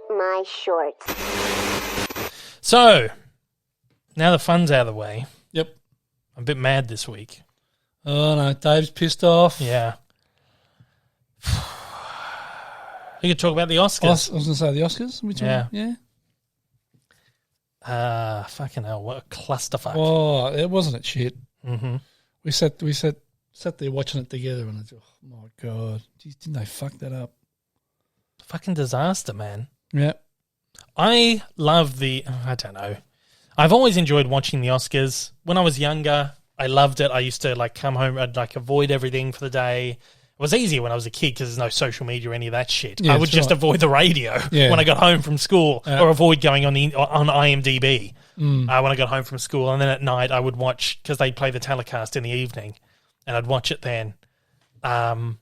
my shorts. So, now the fun's out of the way. Yep. I'm a bit mad this week. Oh, no, Dave's pissed off. Yeah. You could talk about the Oscars. I was going to say the Oscars. Yeah. Fucking hell, what a clusterfuck. Oh, it wasn't it shit. Mm-hmm. We sat there watching it together and I thought, oh, my God. Jeez, didn't they fuck that up? Fucking disaster, man. Yeah. I love I don't know. I've always enjoyed watching the Oscars. When I was younger, I loved it. I used to come home, I'd avoid everything for the day. It was easier when I was a kid because there's no social media or any of that shit. Yeah, I would just avoid the radio when I got home from school or avoid going on IMDb when I got home from school. And then at night I would watch, because they'd play the telecast in the evening, and I'd watch it then. And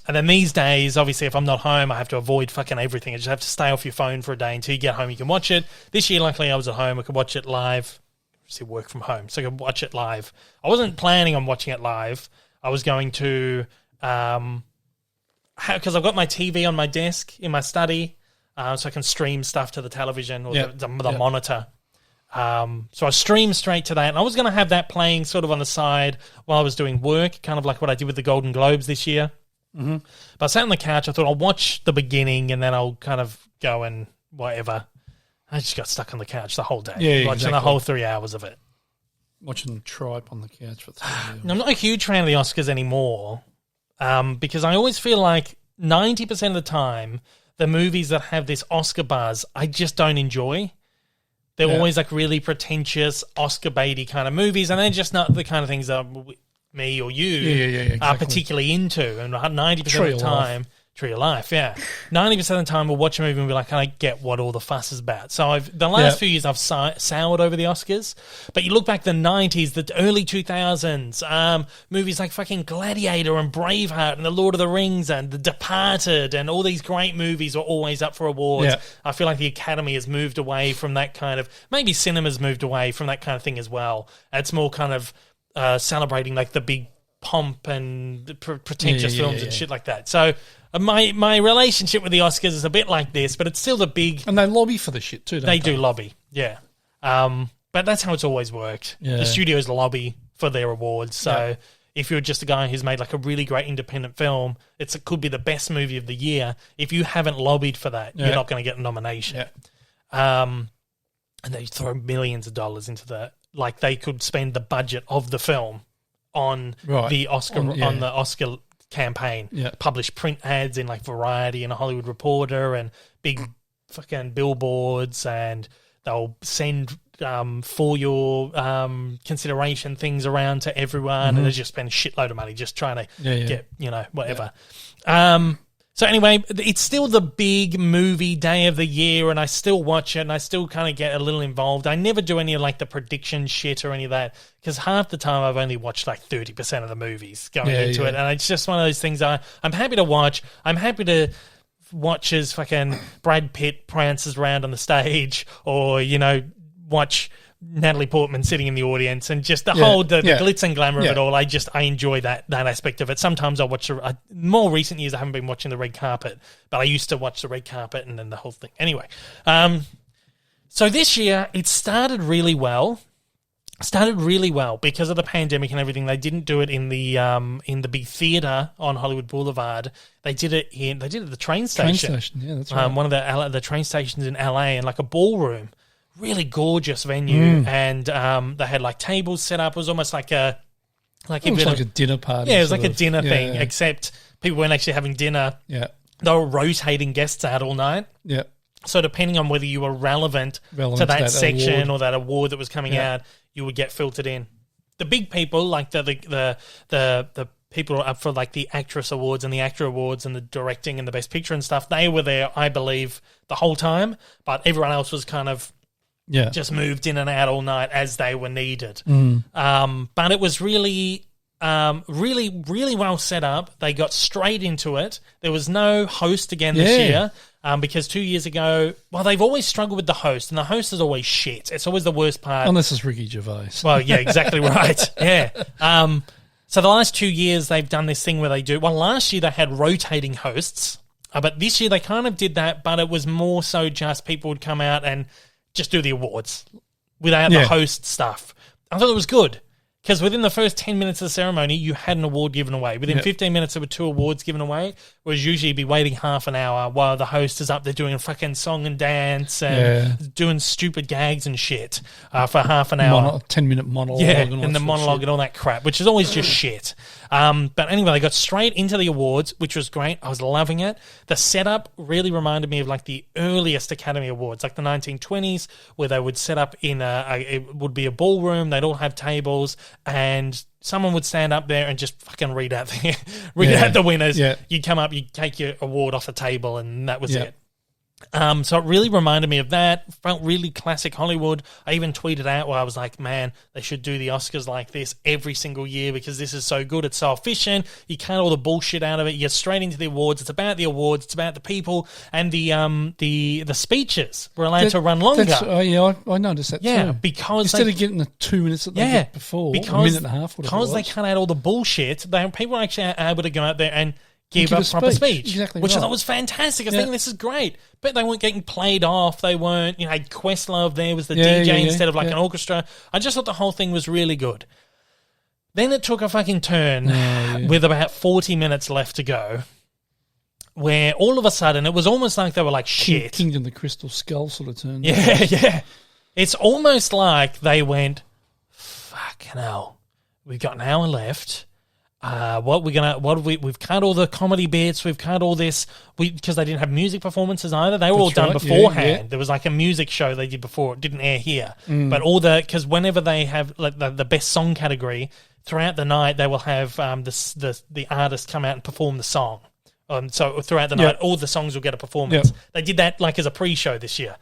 then these days, obviously, if I'm not home, I have to avoid fucking everything. I just have to stay off your phone for a day until you get home. You can watch it. This year, luckily, I was at home. I could watch it live. Obviously, work from home, so I could watch it live. I wasn't planning on watching it live. I was going to... because I've got my TV on my desk in my study, so I can stream stuff to the television or the monitor. So I streamed straight to that, and I was going to have that playing sort of on the side while I was doing work, kind of like what I did with the Golden Globes this year. Mm-hmm. But I sat on the couch, I thought I'll watch the beginning and then I'll kind of go and whatever. I just got stuck on the couch the whole day, watching the whole 3 hours of it. Watching Tripe on the couch for 3 hours. I'm not a huge fan of the Oscars anymore. Because I always feel like 90% of the time, the movies that have this Oscar buzz, I just don't enjoy. They're always really pretentious, Oscar baity kind of movies, and they're just not the kind of things that me or you are particularly into. And 90% of the time... Tree of Life, 90% of the time we'll watch a movie and be like, I get what all the fuss is about. So the last few years I've soured over the Oscars, but you look back the 90s, the early 2000s, movies like fucking Gladiator and Braveheart and The Lord of the Rings and The Departed and all these great movies are always up for awards. Yeah. I feel like the Academy has moved away from that kind of, maybe cinema's moved away from that kind of thing as well. It's more kind of celebrating like the big pomp and pretentious films and shit like that. So my relationship with the Oscars is a bit like this, but it's still the big... And they lobby for the shit too, don't they? They do lobby, yeah. But that's how it's always worked. Yeah. The studios lobby for their awards. So if you're just a guy who's made like a really great independent film, it could be the best movie of the year. If you haven't lobbied for that, you're not going to get a nomination. Yeah. And they throw millions of dollars into that. Like they could spend the budget of the film on the Oscar on the Oscar campaign, publish print ads in like Variety and a Hollywood Reporter and big fucking billboards, and they'll send for your consideration things around to everyone, and they just spend a shitload of money just trying to get whatever. So anyway, it's still the big movie day of the year, and I still watch it, and I still kind of get a little involved. I never do any of like the prediction shit or any of that, because half the time I've only watched like 30% of the movies going into it, and it's just one of those things I'm happy to watch. I'm happy to watch as fucking Brad Pitt prances around on the stage, or, watch Natalie Portman sitting in the audience, and just the whole the glitz and glamour of it all. I enjoy that aspect of it. Sometimes I'll watch more recent years I haven't been watching the red carpet, but I used to watch the red carpet and then the whole thing. Anyway, so this year it started really well because of the pandemic and everything. They didn't do it in the big theater on Hollywood Boulevard. They did it at the train station. Yeah, that's right. One of the train stations in LA, and like a ballroom. Really gorgeous venue, and they had like tables set up. It was almost like a dinner party. Yeah, it was like a dinner thing, except people weren't actually having dinner. Yeah, they were rotating guests out all night. Yeah. So depending on whether you were relevant to that section or that award that was coming out, you would get filtered in. The big people, like the people up for like the actress awards and the actor awards and the directing and the best picture and stuff, they were there, I believe, the whole time. But everyone else was kind of just moved in and out all night as they were needed. But it was really well set up. They got straight into it. There was no host again this year because 2 years ago, they've always struggled with the host, and the host is always shit. It's always the worst part. Unless it's Ricky Gervais. Well, yeah, exactly right. Yeah. So the last 2 years they've done this thing where they do... Well, last year they had rotating hosts. But this year they kind of did that, but it was more so just people would come out and just do the awards without the host stuff. I thought it was good. Because within the first 10 minutes of the ceremony, you had an award given away. Within 15 minutes, there were 2 awards given away, whereas usually you'd be waiting half an hour while the host is up there doing a fucking song and dance and doing stupid gags and shit for half an hour. 10-minute monologue. Yeah, and the monologue and all that crap, which is always just shit. But anyway, they got straight into the awards, which was great. I was loving it. The setup really reminded me of like the earliest Academy Awards, like the 1920s, where they would set up in it would be a ballroom. They'd all have tables, and someone would stand up there and just fucking read out the winners. Yeah. You'd come up, you'd take your award off the table, and that was it. So it really reminded me of that. Felt really classic Hollywood. I even tweeted out where I was like, man, they should do the Oscars like this every single year because this is so good. It's so efficient. You cut all the bullshit out of it. You get straight into the awards. It's about the awards. It's about the people, and the speeches were allowed to run longer. I noticed that too. Yeah, because instead of getting the 2 minutes that they get before, a minute and a half, because they cut out all the bullshit, people are actually able to go out there and give a proper speech, which I thought was fantastic. I was thinking, this is great. But they weren't getting played off. They weren't, Questlove there was the DJ instead of an orchestra. I just thought the whole thing was really good. Then it took a fucking turn with about 40 minutes left to go, where all of a sudden it was almost like they were like, shit. Kingdom the Crystal Skull sort of turn. Yeah. It's almost like they went, fucking hell, we've got an hour left. We've cut all the comedy bits, we've cut all this, because they didn't have music performances either. They were all done beforehand. There was like a music show they did before. It didn't air here. But because whenever they have like the best song category, throughout the night they will have the artist come out and perform the song. So throughout the night, all the songs will get a performance. They did that like as a pre-show this year.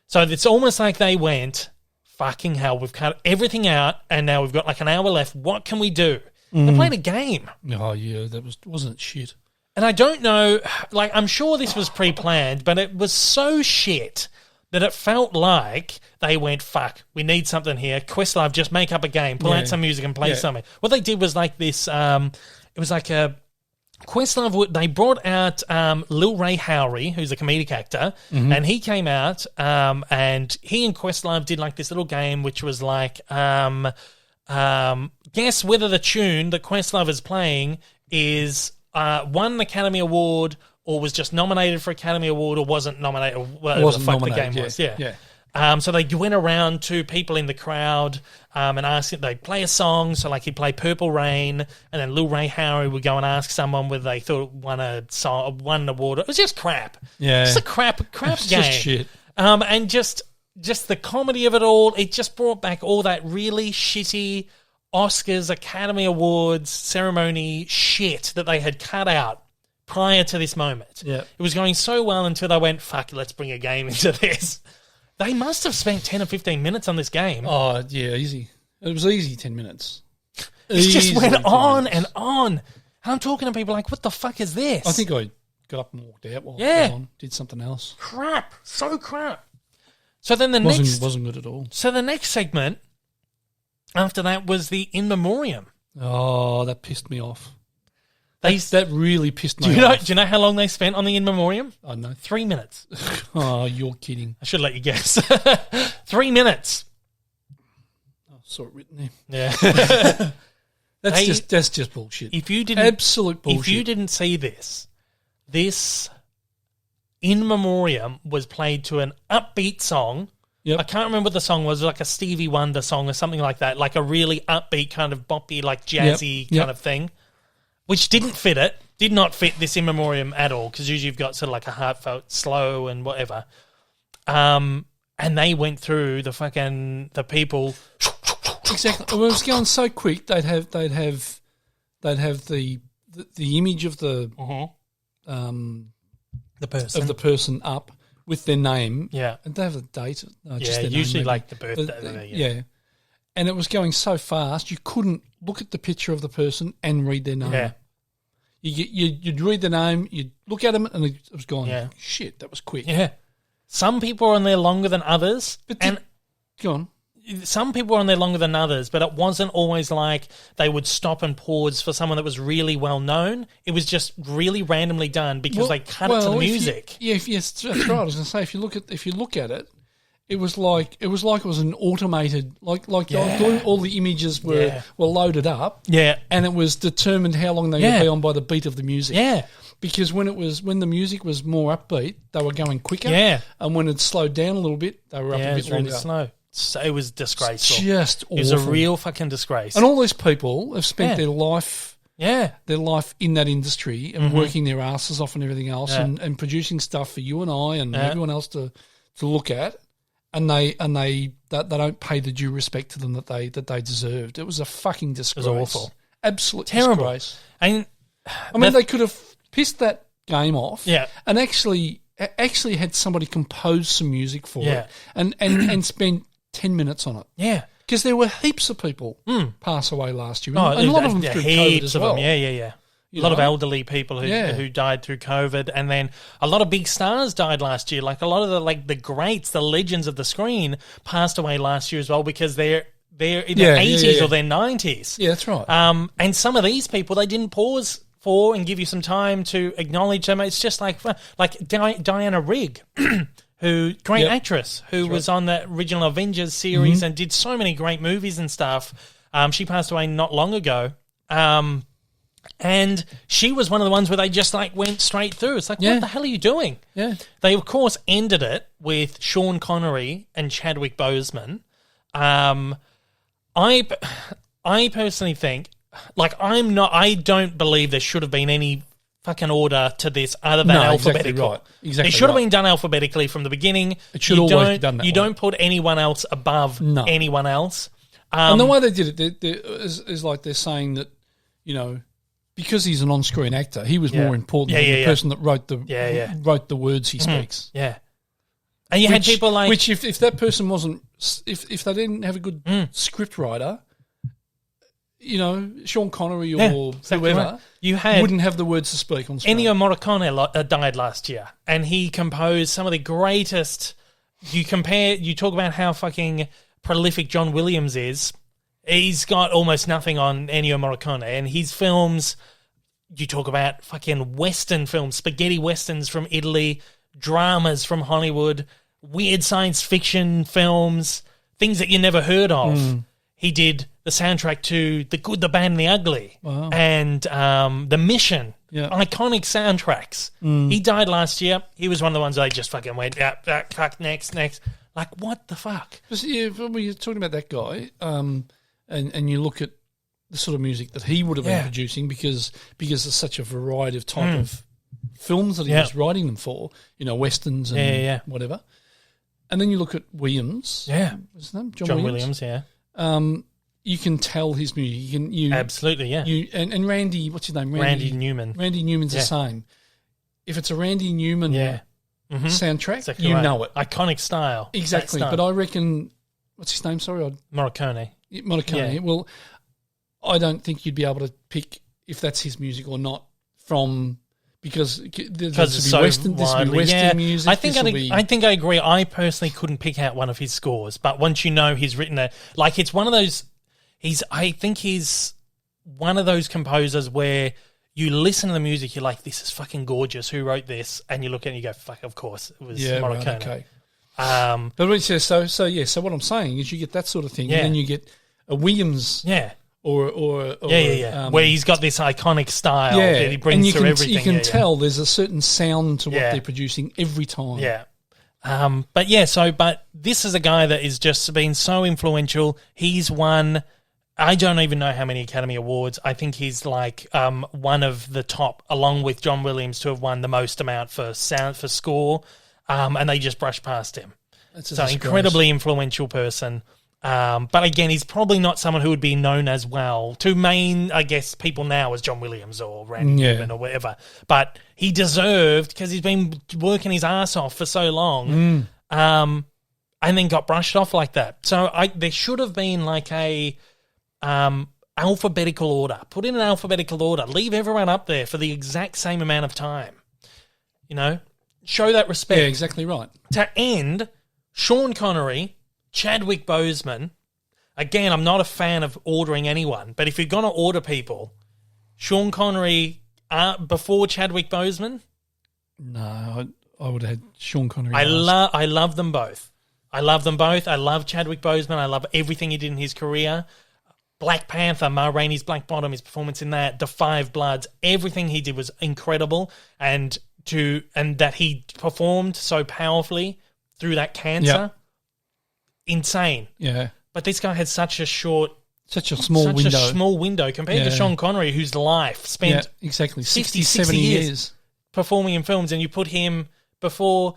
So it's almost like they went, fucking hell, we've cut everything out and now we've got like an hour left. What can we do? They played a game. Oh, yeah, wasn't shit. And I don't know, I'm sure this was pre-planned, but it was so shit that it felt like they went, fuck, we need something here. Questlove, just make up a game, pull out some music and play something. What they did was like this, it was like a Questlove, they brought out Lil Ray Howery, who's a comedic actor, and he came out and he and Questlove did like this little game which was like... guess whether the tune that Questlove is playing is won the Academy Award or was just nominated for Academy Award or wasn't nominated, or whatever the fuck the game was. So they went around to people in the crowd and asked if they'd play a song. So like he'd play Purple Rain, and then Lil Ray Howery would go and ask someone whether they thought won an award. It was just crap. Yeah. Just a crap game. Just shit. And just the comedy of it all, it just brought back all that really shitty Oscars, Academy Awards, ceremony shit that they had cut out prior to this moment. Yeah. It was going so well until they went, fuck, let's bring a game into this. They must have spent 10 or 15 minutes on this game. Oh, yeah, easy. It was easy 10 minutes. It just went on and on. And I'm talking to people like, what the fuck is this? I think I got up and walked out while it was on, did something else. Crap. So crap. So then wasn't good at all. So the next segment after that was the In Memoriam. Oh, that pissed me off. That really pissed me off. Do you know how long they spent on the In Memoriam? I know. 3 minutes. Oh, you're kidding. I should let you guess. 3 minutes. I saw it written there. Yeah. That's just bullshit. Absolute bullshit. If you didn't see this In Memoriam was played to an upbeat song. Yep. I can't remember what the song was. It was like a Stevie Wonder song or something like that, like a really upbeat kind of boppy, like jazzy kind of thing, which did not fit this In Memoriam at all, because usually you've got sort of like a heartfelt, slow and whatever. And they went through the people. Exactly. Well, it was going so quick. They'd have the image of the person up with their name. Yeah. And they have a date. Just their name, usually maybe. like the birthday. Yeah. And it was going so fast, you couldn't look at the picture of the person and read their name. Yeah. You'd read the name, you'd look at them, and it was gone. Yeah. Shit, that was quick. Yeah. Some people are on there longer than others. Go on. some people were on there longer than others, but it wasn't always like they would stop and pause for someone that was really well known. It was just really randomly done because they cut it to the music. Yes, that's right. I was going to say if you look at it, it was like it was an automated all the images were loaded up. Yeah, and it was determined how long they would be on by the beat of the music. Yeah. Because when the music was more upbeat, they were going quicker. Yeah. And when it slowed down a little bit, they were up a bit longer. Really slow. So it was disgraceful. Just awful. It was a real fucking disgrace. And all these people have spent their life in that industry and working their asses off and everything else and producing stuff for you and I and everyone else to look at, and they don't pay the due respect to them that they deserved. It was a fucking disgrace. It was awful. Absolute terrible. Disgrace. And I mean, they could have pissed that game off and actually had somebody compose some music for it and spent 10 minutes on it. Yeah. Because there were heaps of people pass away last year. And a lot of them through COVID as well. Yeah. A lot of elderly people who died through COVID, and then a lot of big stars died last year. Like a lot of the greats, the legends of the screen passed away last year as well because they're in their 80s or their 90s. Yeah, that's right. And some of these people, they didn't pause for and give you some time to acknowledge them. It's just like Diana Rigg, great actress, who was on the original Avengers series and did so many great movies and stuff. She passed away not long ago. And she was one of the ones where they just went straight through. It's like, what the hell are you doing? Yeah. They, of course, ended it with Sean Connery and Chadwick Boseman. I personally think, I don't believe there should have been any fucking order to this other than alphabetical. Exactly it should have been done alphabetically from the beginning. It should always be done that way. You don't put anyone else above anyone else. And the way they did it is like they're saying that, because he's an on-screen actor, he was more important than the person that wrote the words he speaks. Yeah. And you had people like... Which if that person wasn't... If they didn't have a good script writer... Sean Connery or whoever, wouldn't have the words to speak on screen. Ennio Morricone died last year, and he composed some of the greatest. You talk about how fucking prolific John Williams is. He's got almost nothing on Ennio Morricone, and his films. You talk about fucking Western films, spaghetti westerns from Italy, dramas from Hollywood, weird science fiction films, things that you never heard of. He did the soundtrack to The Good, the Bad, and the Ugly, and The Mission, iconic soundtracks. He died last year. He was one of the ones they just fucking went, fuck, next. Like, what the fuck? When you're talking about that guy, and you look at the sort of music that he would have been producing because there's such a variety of type of films that he was writing them for, westerns and whatever. And then you look at Williams. Yeah. What's his name? John Williams, yeah. You can tell his music. Absolutely, yeah. And Randy, what's his name? Randy Newman. Randy Newman's the same. If it's a Randy Newman soundtrack, exactly know it. Iconic style. Exactly. But I reckon, what's his name? Sorry, Morricone. Morricone. Yeah. Well, I don't think you'd be able to pick if that's his music or not from... Because there's so Western music. I think I agree. I personally couldn't pick out one of his scores, but once he's written it, it's one of those. I think he's one of those composers where you listen to the music, you're like, this is fucking gorgeous. Who wrote this? And you look at it and you go, fuck, of course it was Morricone. Right, okay. But so what I'm saying is you get that sort of thing, and then you get a Williams. Yeah. Or where he's got this iconic style that he brings through everything. You can tell there's a certain sound to what they're producing every time. Yeah. But this is a guy that has just been so influential. He's won, I don't even know how many Academy Awards. I think he's one of the top, along with John Williams, to have won the most amount for score. And they just brushed past him. So incredibly influential person. But again, he's probably not someone who would be known as well to main, I guess, people now as John Williams or Randy Newman or whatever. But he deserved, because he's been working his ass off for so long, and then got brushed off like that. So there should have been a alphabetical order. Put in an alphabetical order. Leave everyone up there for the exact same amount of time. Show that respect. Yeah, exactly right. To end, Sean Connery, Chadwick Boseman, again, I'm not a fan of ordering anyone, but if you're going to order people, Sean Connery before Chadwick Boseman? No, I would have had Sean Connery. I love them both. I love them both. I love Chadwick Boseman. I love everything he did in his career. Black Panther, Ma Rainey's Black Bottom, his performance in that, The Five Bloods, everything he did was incredible, and that he performed so powerfully through that cancer, insane. Yeah. But this guy had such a small window compared to Sean Connery, whose life spent exactly 60 years performing in films, and you put him before.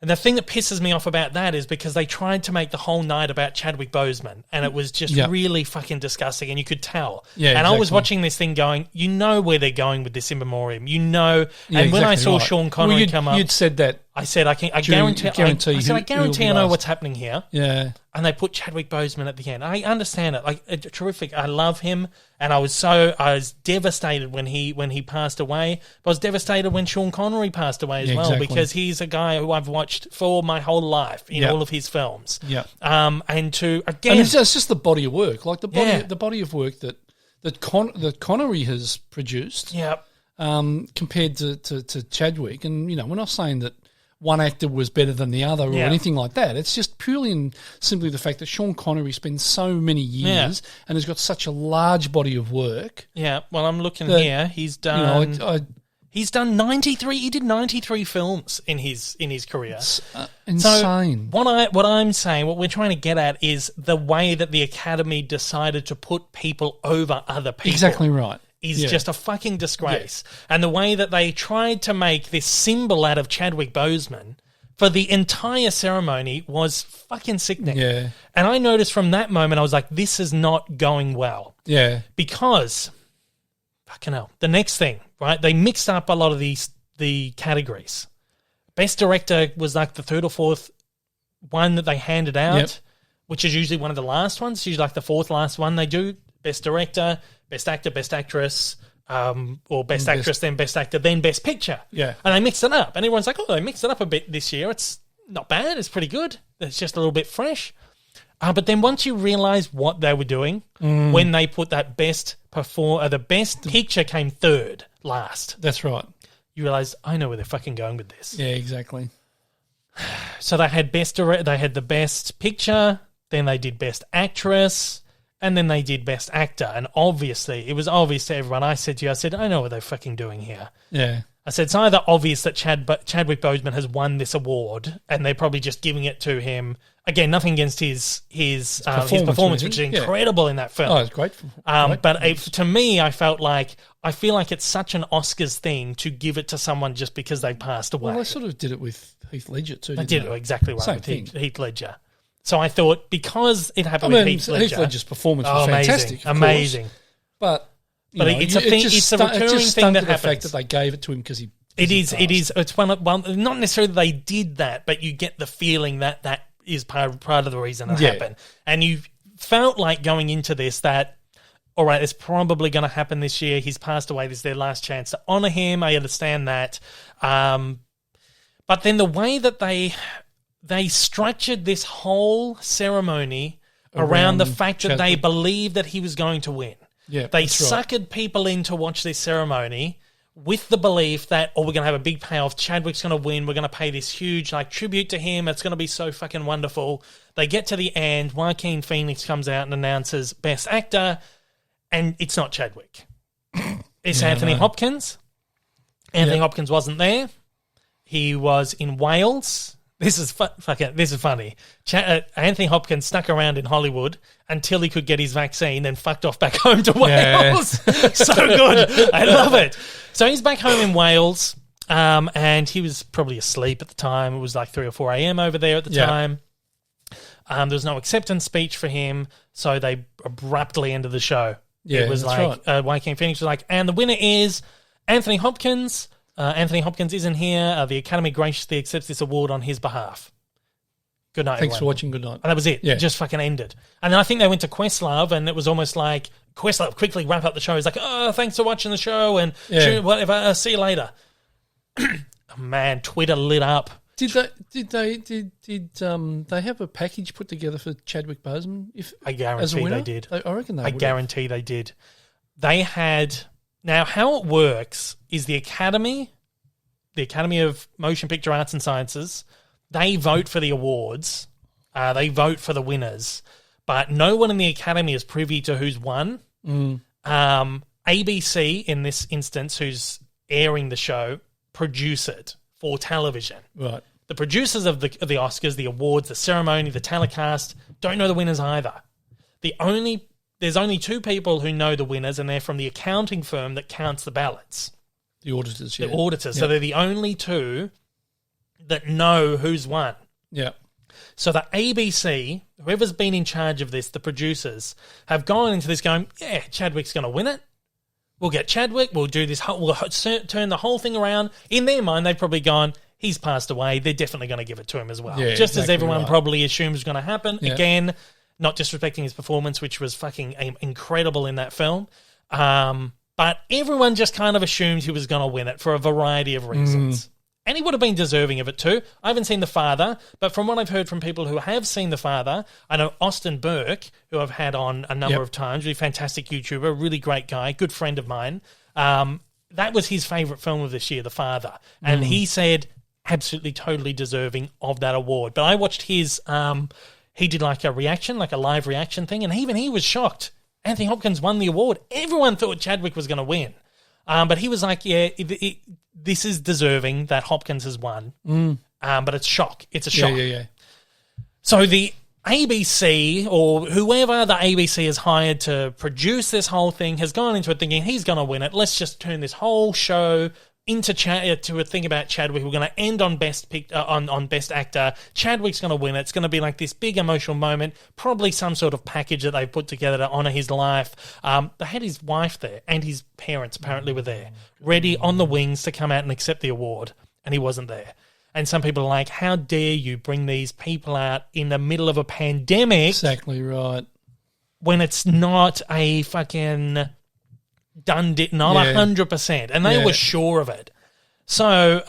And the thing that pisses me off about that is because they tried to make the whole night about Chadwick Boseman, and it was just really fucking disgusting, and you could tell. Yeah, and exactly. I was watching this thing going, you know where they're going with this In Memoriam. You know. And when I saw Sean Connery come up. You'd said that. I said, I guarantee I know what's happening here. Yeah. And they put Chadwick Boseman at the end. I understand it. Like, terrific. I love him. And I was devastated when he passed away. But I was devastated when Sean Connery passed away as well, because he's a guy who I've watched for my whole life in all of his films. Yeah. And it's just the body of work, like the body of work that Connery has produced. Yeah. Compared to Chadwick, and we're not saying that one actor was better than the other or anything like that. It's just purely and simply the fact that Sean Connery spends so many years and has got such a large body of work. Yeah, well, I'm looking here. He's done. He's done 93. He did 93 films in his career. It's insane. So what I'm saying, what we're trying to get at, is the way that the Academy decided to put people over other people. Exactly right. Is just a fucking disgrace. Yeah. And the way that they tried to make this symbol out of Chadwick Boseman for the entire ceremony was fucking sickening. Yeah. And I noticed from that moment, I was like, this is not going well. Yeah. Because, fucking hell, the next thing, right? They mixed up a lot of the categories. Best Director was like the third or fourth one that they handed out, which is usually one of the last ones. It's usually like the fourth last one they do. Best Director, Best Actor, Best Actress, or Best Actress, then Best Actor, then Best Picture. Yeah. And they mixed it up. And everyone's like, they mixed it up a bit this year. It's not bad. It's pretty good. It's just a little bit fresh. But then once you realise what they were doing, when they put that the Best Picture came third last. That's right. You realise, I know where they're fucking going with this. Yeah, exactly. So they had they had the Best Picture, then they did Best Actress, and then they did Best Actor. And obviously, it was obvious to everyone. I said, I know what they're fucking doing here. Yeah. I said, it's either obvious that Chadwick Boseman has won this award, and they're probably just giving it to him. Again, nothing against his performance, which is incredible in that film. Oh, it's great. To me, I feel like it's such an Oscars thing to give it to someone just because they passed away. Well, they sort of did it with Heath Ledger too. They did it exactly right Same with thing. Heath Ledger. So I thought, because it happened with Heath Ledger. Heath Ledger's performance was fantastic. Amazing. But it's a thing. It's a recurring thing that happens. The fact that they gave it to him because he. It is. It's one. Not necessarily they did that, but you get the feeling that is part of the reason it happened. And you felt like going into this that, all right, it's probably going to happen this year. He's passed away. This is their last chance to honour him. I understand that. But then the way that they structured this whole ceremony around the fact that they believed that he was going to win. Yeah, they suckered people in to watch this ceremony with the belief that, we're going to have a big payoff. Chadwick's going to win. We're going to pay this huge tribute to him. It's going to be so fucking wonderful. They get to the end. Joaquin Phoenix comes out and announces Best Actor, and it's not Chadwick. It's Anthony Hopkins. Anthony Hopkins wasn't there. He was in Wales. This is funny. Anthony Hopkins stuck around in Hollywood until he could get his vaccine, then fucked off back home to Wales. So good. I love it. So he's back home in Wales, and he was probably asleep at the time. It was like 3 or 4 a.m. over there at the time. There was no acceptance speech for him, so they abruptly ended the show. Yeah, it was Joaquin Phoenix was like, and the winner is Anthony Hopkins. Anthony Hopkins isn't here. The Academy graciously accepts this award on his behalf. Good night, Thanks everyone. for watching. Good night. And that was it. Yeah. It just fucking ended. And then I think they went to Questlove, and it was almost like, Questlove quickly wrap up the show. He's like, thanks for watching the show, and whatever, see you later. Man, Twitter lit up Did they have a package put together for Chadwick Boseman? I guarantee they did. I reckon I guarantee they did. They had. Now, how it works is the Academy of Motion Picture Arts and Sciences, they vote for the awards. They vote for the winners, but no one in the Academy is privy to who's won. ABC, in this instance, who's airing the show, produce it for television. Right. The producers of the Oscars, the awards, the ceremony, the telecast, don't know the winners either. There's only two people who know the winners, and they're from the accounting firm that counts the ballots. The auditors, yeah. The auditors. Yeah. So they're the only two that know who's won. Yeah. So the ABC, whoever's been in charge of this, the producers, have gone into this going, yeah, Chadwick's going to win it. We'll get Chadwick. We'll do this. We'll turn the whole thing around. In their mind, they've probably gone, he's passed away. They're definitely going to give it to him as well. Yeah, just exactly as everyone probably assumes is going to happen. Yeah. Again, not disrespecting his performance, which was fucking incredible in that film. But everyone just kind of assumed he was going to win it for a variety of reasons. And he would have been deserving of it too. I haven't seen The Father, but from what I've heard from people who have seen The Father, I know Austin Burke, who I've had on a number of times, really fantastic YouTuber, really great guy, good friend of mine. That was his favourite film of this year, The Father. And he said absolutely, totally deserving of that award. But I watched his, he did like a reaction, like a live reaction thing, and even he was shocked. Anthony Hopkins won the award. Everyone thought Chadwick was going to win. But he was like, yeah, this is deserving that Hopkins has won. But it's shock. It's a shock. Yeah. So the ABC or whoever the ABC has hired to produce this whole thing has gone into it thinking he's going to win it. Let's just turn this whole show into to a thing about Chadwick. We're going to end on best actor. Chadwick's going to win it. It's going to be like this big emotional moment, probably some sort of package that they've put together to honour his life. They had his wife there and his parents apparently were there, ready on the wings to come out and accept the award, and he wasn't there. And some people are like, how dare you bring these people out in the middle of a pandemic? Exactly right. When it's not a fucking... done it, not 100%, and they were sure of it. So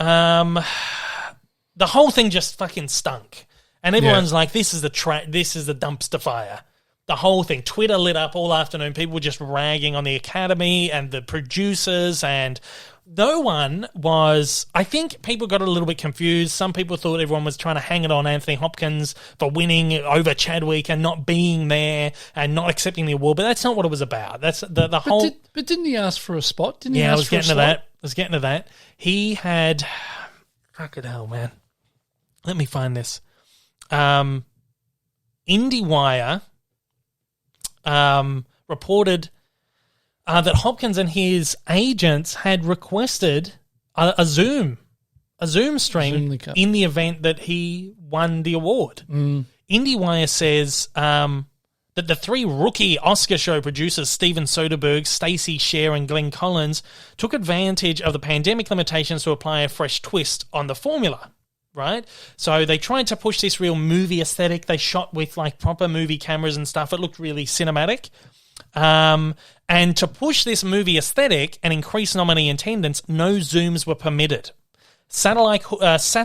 the whole thing just fucking stunk, and everyone's like, "This is the dumpster fire." The whole thing, Twitter lit up all afternoon. People were just ragging on the Academy and the producers, and no one was... I think people got a little bit confused. Some people thought everyone was trying to hang it on Anthony Hopkins for winning over Chadwick and not being there and not accepting the award, but that's not what it was about. That's the whole... But didn't he ask for a spot? Didn't he I ask was for getting a to slot? that. I was getting to that. He had... Fucking hell, man. Let me find this. IndieWire reported... that Hopkins and his agents had requested a Zoom stream in the event that he won the award. IndieWire says that the three rookie Oscar show producers, Steven Soderbergh, Stacey Sher, and Glenn Collins, took advantage of the pandemic limitations to apply a fresh twist on the formula. Right? So they tried to push this real movie aesthetic. They shot with like proper movie cameras and stuff. It looked really cinematic. And to push this movie aesthetic and increase nominee attendance, no Zooms were permitted. Satellite hookups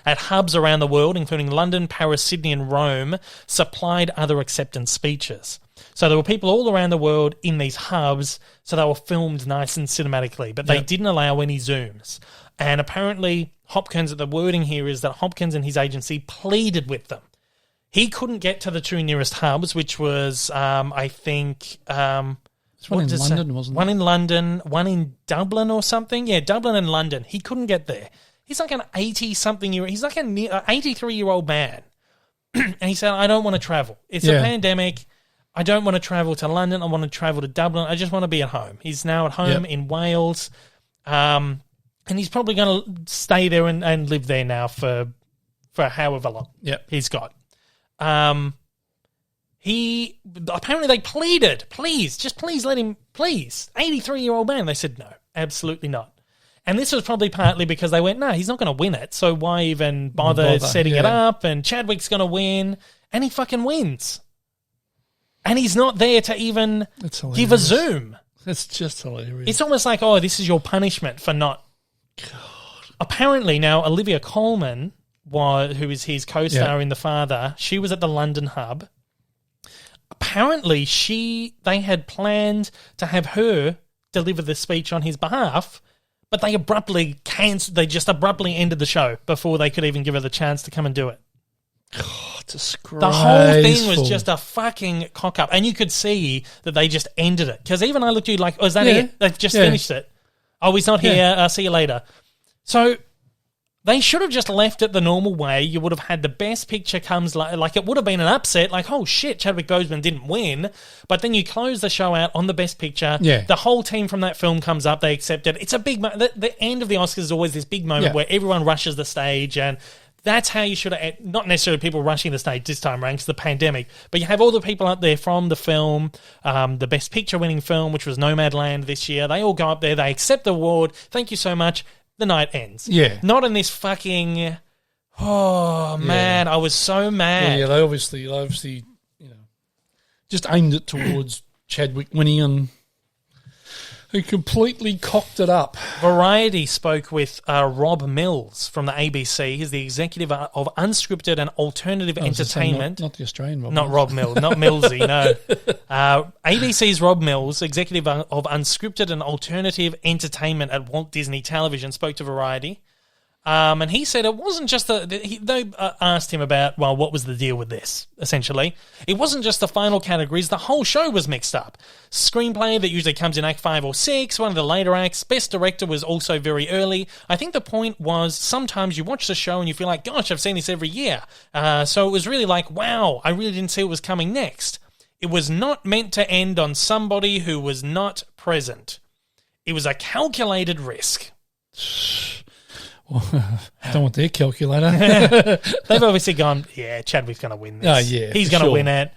at hubs around the world, including London, Paris, Sydney, and Rome, supplied other acceptance speeches. So there were people all around the world in these hubs, so they were filmed nice and cinematically, but they didn't allow any Zooms. And apparently Hopkins, the wording here is that Hopkins and his agency pleaded with them. He couldn't get to the two nearest hubs, which was, I think... one in London, wasn't it? One in London, one in Dublin or something. Yeah, Dublin and London. He couldn't get there. He's like an 80-something-year... He's like an 83-year-old man. And he said, I don't want to travel. It's a pandemic. I don't want to travel to London. I want to travel to Dublin. I just want to be at home. He's now at home in Wales. And he's probably going to stay there and live there now for however long he's got. He apparently they pleaded, please let him, 83-year-old man. They said no, absolutely not. And this was probably partly because they went, no, he's not going to win it, so why even bother setting it up? And Chadwick's going to win, and he fucking wins. And he's not there to even give a Zoom. That's just hilarious. It's almost like, oh, this is your punishment for not. God. Apparently, now Olivia Colman, who is his co-star in The Father, she was at the London hub. Apparently, they had planned to have her deliver the speech on his behalf, but they abruptly cancelled. They just abruptly ended the show before they could even give her the chance to come and do it. God, disgraceful. The whole thing was just a fucking cock up, and you could see that they just ended it. Because even I looked at you like, "Oh, is that it? They've just finished it. Oh, he's not here. See you later." So they should have just left it the normal way. You would have had the best picture comes like it would have been an upset. Like, oh shit, Chadwick Boseman didn't win. But then you close the show out on the best picture. Yeah. The whole team from that film comes up. They accept it. It's a big the end of the Oscars is always this big moment where everyone rushes the stage, and that's how you should have, not necessarily people rushing the stage this time around because of the pandemic, but you have all the people up there from the film, the Best Picture winning film, which was Nomadland this year. They all go up there. They accept the award. Thank you so much. The night ends. Yeah. Not in this fucking, man, I was so mad. Yeah, they obviously, just aimed it towards Chadwick winning and who completely cocked it up. Variety spoke with Rob Mills from the ABC. He's the executive of unscripted and alternative entertainment. Not the Australian Rob Not Mills. Rob Mills, not Millsy, no. ABC's Rob Mills, executive of unscripted and alternative entertainment at Walt Disney Television, spoke to Variety. And he said it wasn't just they asked him about, well, what was the deal with this, essentially. It wasn't just the final categories. The whole show was mixed up. Screenplay that usually comes in Act 5 or 6, one of the later acts. Best Director was also very early. I think the point was sometimes you watch the show and you feel like, gosh, I've seen this every year. So it was really like, wow, I really didn't see what was coming next. It was not meant to end on somebody who was not present. It was a calculated risk. I don't want their calculator. They've obviously gone, yeah, Chadwick's going to win this. Oh, yeah, he's going to win it.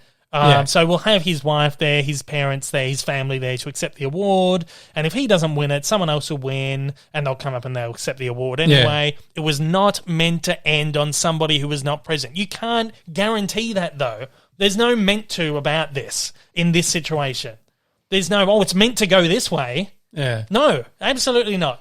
So we'll have his wife there, his parents there, his family there to accept the award. And if he doesn't win it, someone else will win, and they'll come up and they'll accept the award anyway. It was not meant to end on somebody who was not present. You can't guarantee that, though. There's no meant to about this in this situation. There's no, it's meant to go this way. Yeah. No, absolutely not.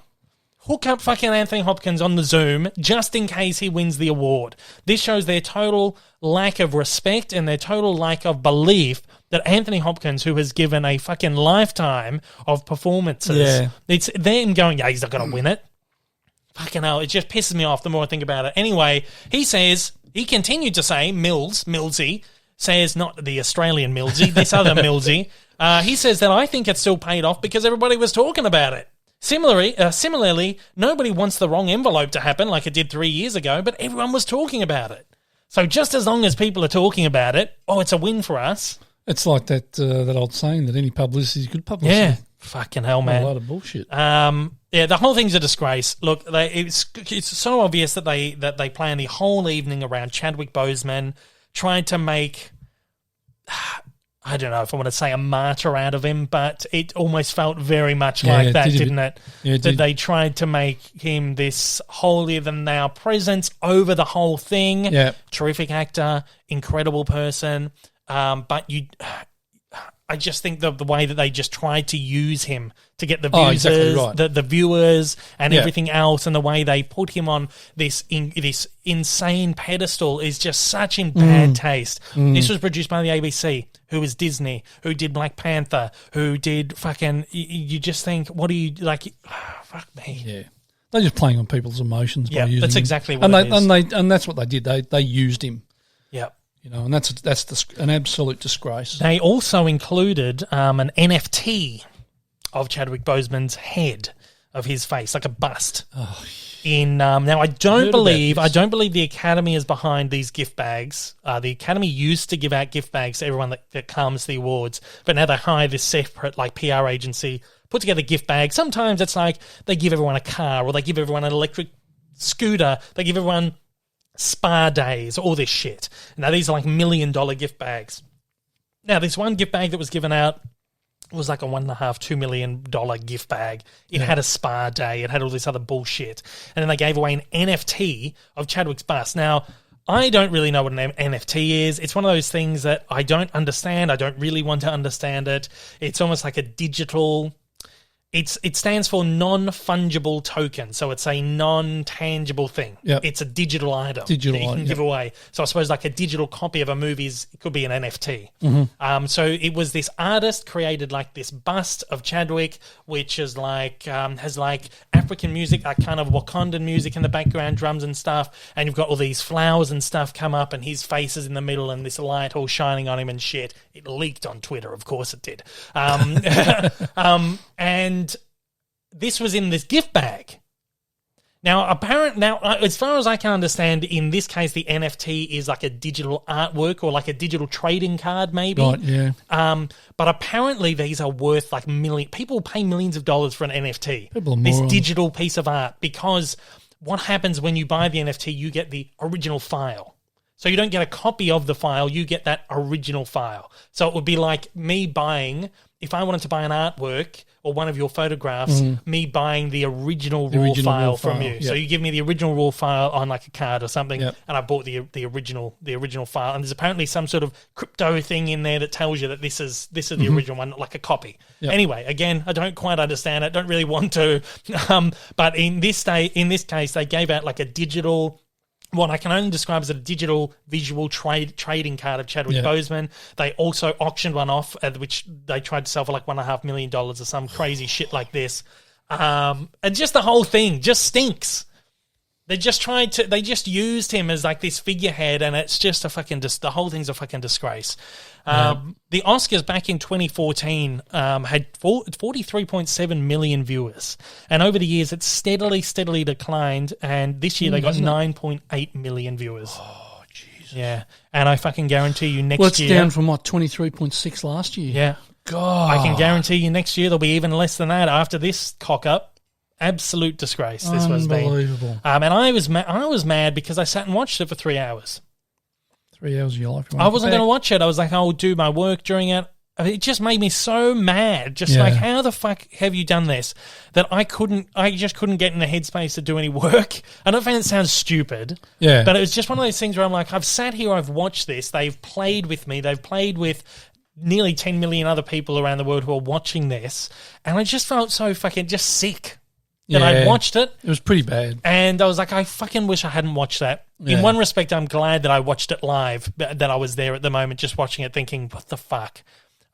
Hook up fucking Anthony Hopkins on the Zoom just in case he wins the award. This shows their total lack of respect and their total lack of belief that Anthony Hopkins, who has given a fucking lifetime of performances, it's them going, yeah, he's not going to win it. Fucking hell, it just pisses me off the more I think about it. Anyway, he continued to say, Millsy, says, not the Australian Millsy, this other Millsy, he says that I think it still paid off because everybody was talking about it. Similarly, nobody wants the wrong envelope to happen like it did 3 years ago, but everyone was talking about it. So just as long as people are talking about it, it's a win for us. It's like that old saying that any publicity is good publicity. Yeah, fucking hell, man. A lot of bullshit. The whole thing's a disgrace. Look, it's so obvious that they planned the whole evening around Chadwick Boseman, trying to make, I don't know if I want to say a martyr out of him, but it almost felt very much like that, didn't it? Yeah, it did. They tried to make him this holier-than-thou presence over the whole thing. Yeah. Terrific actor, incredible person, but I just think the way that they just tried to use him to get the views, the viewers and everything else, and the way they put him on this insane pedestal is just such in bad taste. This was produced by the ABC, who is Disney, who did Black Panther, who did fucking... You just think, what do you... like? Fuck me. Yeah. They're just playing on people's emotions by using that's him. exactly what it is. And that's what they did. They used him. Yeah. And that's an absolute disgrace. They also included an NFT of Chadwick Boseman's head, of his face, like a bust. Oh, now I don't believe the Academy is behind these gift bags. The Academy used to give out gift bags to everyone that comes to the awards, but now they hire this separate PR agency, put together gift bags. Sometimes it's like they give everyone a car, or they give everyone an electric scooter, they give everyone spa days, all this shit. Now, these are like $1 million gift bags. Now, this one gift bag that was given out was like a $1.5, $2 million gift bag. It had a spa day. It had all this other bullshit. And then they gave away an NFT of Chadwick's bust. Now, I don't really know what an NFT is. It's one of those things that I don't understand. I don't really want to understand it. It's almost like a digital It stands for non-fungible token, so it's a non-tangible thing. Yep. It's a digital item that you can give away. So I suppose like a digital copy of a movie it could be an NFT. Mm-hmm. So it was this artist created like this bust of Chadwick, which is like has like African music, like kind of Wakandan music in the background, drums and stuff, and you've got all these flowers and stuff come up, and his face is in the middle, and this light all shining on him and shit. It leaked on Twitter, of course it did. And this was in this gift bag. Now, as far as I can understand, in this case, the NFT is like a digital artwork or like a digital trading card, maybe. Right, yeah. But apparently these are worth like people pay millions of dollars for an NFT. People are this morons. digital piece of art, because what happens when you buy the NFT, you get the original file. So you don't get a copy of the file, you get that original file. So it would be like me buying, if I wanted to buy an artwork or one of your photographs, me buying the original raw file from you. Yep. So you give me the original raw file on like a card or something, and I bought the original file. And there's apparently some sort of crypto thing in there that tells you that this is the original one, like a copy. Yep. Anyway, again, I don't quite understand it. Don't really want to. But in this case, they gave out like a digital, what I can only describe as a digital visual trading card of Chadwick Boseman. They also auctioned one off, which they tried to sell for like $1.5 million or some crazy shit like this. And just the whole thing just stinks. They just used him as like this figurehead, and it's just the whole thing's a fucking disgrace. The Oscars back in 2014 had 43.7 million viewers, and over the years it's steadily declined, and this year they got 9.8 million viewers. Oh, Jesus. Yeah, and I fucking guarantee you next year... Well, it's year... down from, 23.6 last year? Yeah. God. I can guarantee you next year there'll be even less than that after this cock-up. Absolute disgrace this was been. Unbelievable. And I was mad because I sat and watched it for 3 hours. 3 hours of your life. I wasn't going to watch it. I was like, I'll do my work during it. It just made me so mad. Just like, how the fuck have you done this? That I just couldn't get in the headspace to do any work. I don't think it sounds stupid. Yeah. But it was just one of those things where I'm like, I've sat here, I've watched this. They've played with me. They've played with nearly 10 million other people around the world who are watching this. And I just felt so fucking just sick. That I watched it. It was pretty bad. And I was like, I fucking wish I hadn't watched that. Yeah. In one respect, I'm glad that I watched it live, that I was there at the moment just watching it thinking, what the fuck?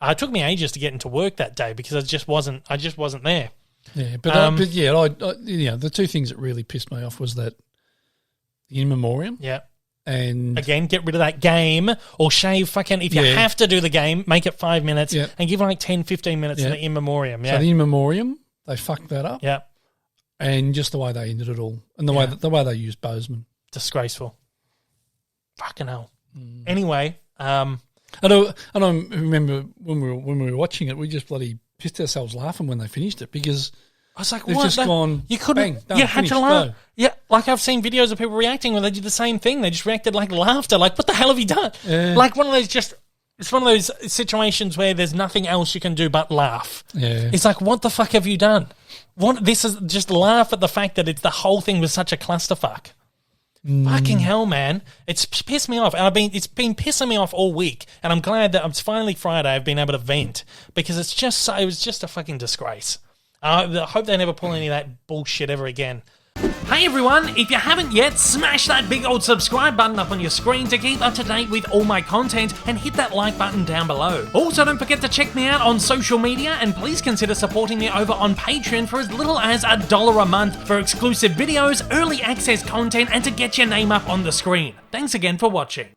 It took me ages to get into work that day because I just wasn't there. Yeah, but the two things that really pissed me off was that the In Memoriam. Yeah. And again, get rid of that game or shave fucking, if you have to do the game, make it 5 minutes and give like 10, 15 minutes to the In Memoriam. Yeah. So the In Memoriam, they fucked that up. Yeah. And just the way they ended it all, and the way they used Boseman, disgraceful. Fucking hell. Anyway, I remember when we were watching it, we just bloody pissed ourselves laughing when they finished it because I was like, they've what? just gone. You couldn't. Bang, done, you had finished, to laugh. go. Yeah, like I've seen videos of people reacting when they did the same thing. They just reacted like laughter. Like, what the hell have you done? Like one of those just. It's one of those situations where there's nothing else you can do but laugh. Yeah. It's like, what the fuck have you done? This is just laugh at the fact that the whole thing was such a clusterfuck. Fucking hell, man. It's pissed me off. And it's been pissing me off all week. And I'm glad that it's finally Friday I've been able to vent because it was just a fucking disgrace. I hope they never pull any of that bullshit ever again. Hey everyone, if you haven't yet, smash that big old subscribe button up on your screen to keep up to date with all my content and hit that like button down below. Also, don't forget to check me out on social media and please consider supporting me over on Patreon for as little as $1 a month for exclusive videos, early access content and to get your name up on the screen. Thanks again for watching.